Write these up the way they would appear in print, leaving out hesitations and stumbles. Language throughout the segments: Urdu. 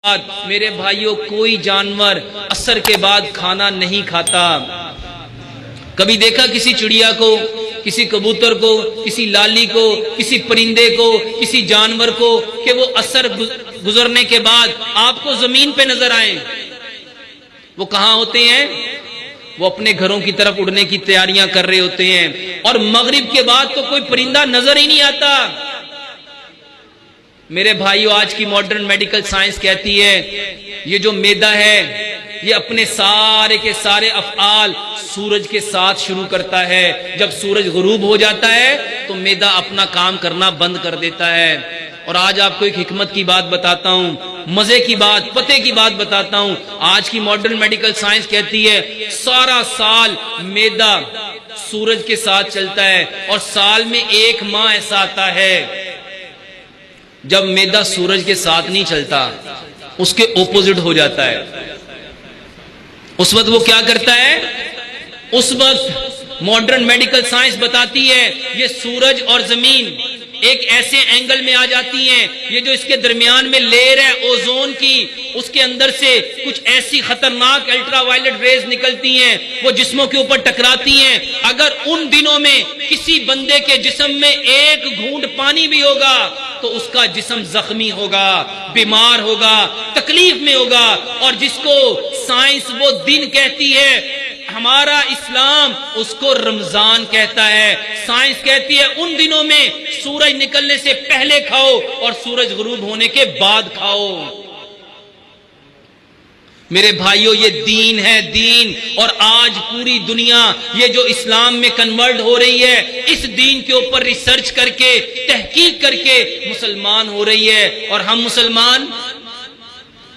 میرے بھائیوں کوئی جانور عصر کے بعد کھانا نہیں کھاتا۔ کبھی دیکھا کسی چڑیا کو، کسی کبوتر کو، کسی لالی کو، کسی پرندے کو، کسی جانور کو کہ وہ عصر گزرنے کے بعد آپ کو زمین پہ نظر آئیں؟ وہ کہاں ہوتے ہیں؟ وہ اپنے گھروں کی طرف اڑنے کی تیاریاں کر رہے ہوتے ہیں، اور مغرب کے بعد تو کوئی پرندہ نظر ہی نہیں آتا۔ میرے بھائیو، آج کی ماڈرن میڈیکل سائنس کہتی ہے یہ جو معدہ ہے یہ اپنے سارے کے سارے افعال سورج کے ساتھ شروع کرتا ہے۔ جب سورج غروب ہو جاتا ہے تو معدہ اپنا کام کرنا بند کر دیتا ہے۔ اور آج آپ کو ایک حکمت کی بات بتاتا ہوں، مزے کی بات، پتے کی بات بتاتا ہوں۔ آج کی ماڈرن میڈیکل سائنس کہتی ہے سارا سال معدہ سورج کے ساتھ چلتا ہے، اور سال میں ایک ماہ ایسا آتا ہے جب معدہ سورج کے ساتھ نہیں چلتا، اس کے اپوزٹ ہو جاتا ہے۔ اس وقت وہ کیا کرتا ہے؟ اس وقت ماڈرن میڈیکل سائنس بتاتی ہے یہ سورج اور زمین ایک ایسے اینگل میں آ جاتی ہیں، یہ جو اس کے درمیان میں لیئر ہے اوزون کی، اس کے اندر سے کچھ ایسی خطرناک الٹرا وائلٹ ریز نکلتی ہیں، وہ جسموں کے اوپر ٹکراتی ہیں۔ اگر ان دنوں میں کسی بندے کے جسم میں ایک گھونٹ پانی بھی ہوگا تو اس کا جسم زخمی ہوگا، بیمار ہوگا، تکلیف میں ہوگا۔ اور جس کو سائنس وہ دن کہتی ہے، ہمارا اسلام اس کو رمضان کہتا ہے۔ سائنس کہتی ہے ان دنوں میں سورج نکلنے سے پہلے کھاؤ اور سورج غروب ہونے کے بعد کھاؤ۔ میرے بھائیوں، یہ دین ہے، دین۔ اور آج پوری دنیا یہ جو اسلام میں کنورٹ ہو رہی ہے، اس دین کے اوپر ریسرچ کر کے، تحقیق کر کے مسلمان ہو رہی ہے۔ اور ہم مسلمان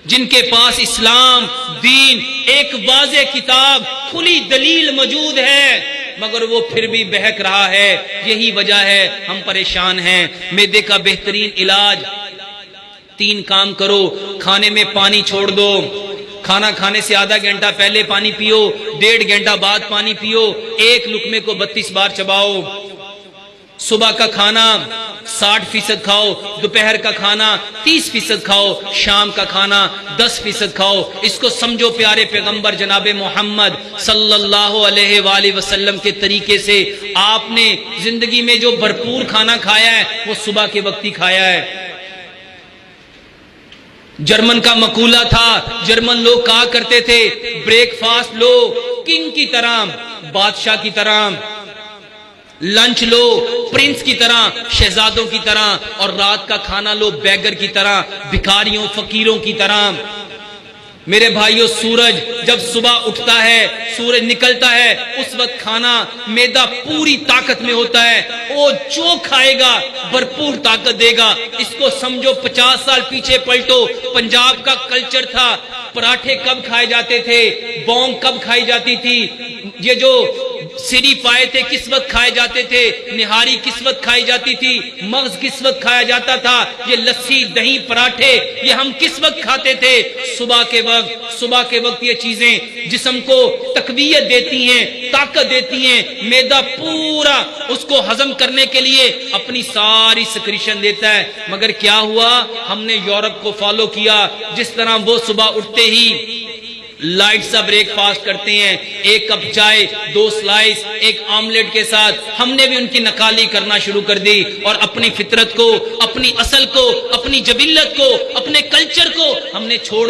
جن کے پاس اسلام، دین، ایک واضح کتاب، کھلی دلیل موجود ہے، مگر وہ پھر بھی بہک رہا ہے۔ یہی وجہ ہے ہم پریشان ہیں۔ معدے کا بہترین علاج 3 کام کرو۔ کھانے میں پانی چھوڑ دو، کھانا کھانے سے آدھا گھنٹہ پہلے پانی پیو، 1.5 گھنٹہ بعد پانی پیو، ایک لقمے کو 32 بار چباؤ۔ صبح کا کھانا 60% کھاؤ، دوپہر کا کھانا 30% کھاؤ، شام کا کھانا 10% کھاؤ۔ اس کو سمجھو پیارے پیغمبر جناب محمد صلی اللہ علیہ وآلہ وسلم کے طریقے سے آپ نے زندگی میں جو بھرپور کھانا کھایا ہے وہ صبح کے وقت ہی کھایا ہے۔ جرمن کا مقولہ تھا، جرمن لوگ کہا کرتے تھے بریک فاسٹ لو کنگ کی طرح، بادشاہ کی طرح، لنچ لو پرنس کی طرح، شہزادوں کی طرح، اور رات کا کھانا لو بیگر کی طرح، بھکاریوں فقیروں کی طرح۔ میرے بھائیوں، سورج جب صبح اٹھتا ہے، سورج نکلتا ہے، اس وقت کھانا معدہ پوری طاقت میں ہوتا ہے، وہ جو کھائے گا بھرپور طاقت دے گا۔ اس کو سمجھو 50 سال پیچھے پلٹو، پنجاب کا کلچر تھا، پراٹھے کب کھائے جاتے تھے، بونگ کب کھائی جاتی تھی، یہ جو سری پائے تھے کس وقت کھائے جاتے تھے، نہاری کس وقت کھائی جاتی تھی، مغز کس وقت کھایا جاتا تھا، یہ لسی دہی پراٹھے یہ ہم کس وقت کھاتے تھے؟ صبح کے وقت۔ صبح کے وقت یہ چیزیں جسم کو تقویت دیتی ہیں، طاقت دیتی ہیں۔ معدہ پورا اس کو ہضم کرنے کے لیے اپنی ساری سکریشن دیتا ہے۔ مگر کیا ہوا؟ ہم نے یورپ کو فالو کیا، جس طرح وہ صبح اٹھتے ہی لائٹ سا بریک فاسٹ کرتے ہیں، 1 کپ چائے، 2 سلائس، 1 آملیٹ کے ساتھ۔ ہم نے بھی ان کی نقالی کرنا شروع کر دی، اور اپنی فطرت کو، اپنی اصل کو، اپنی جبلت کو، اپنے کلچر کو ہم نے چھوڑ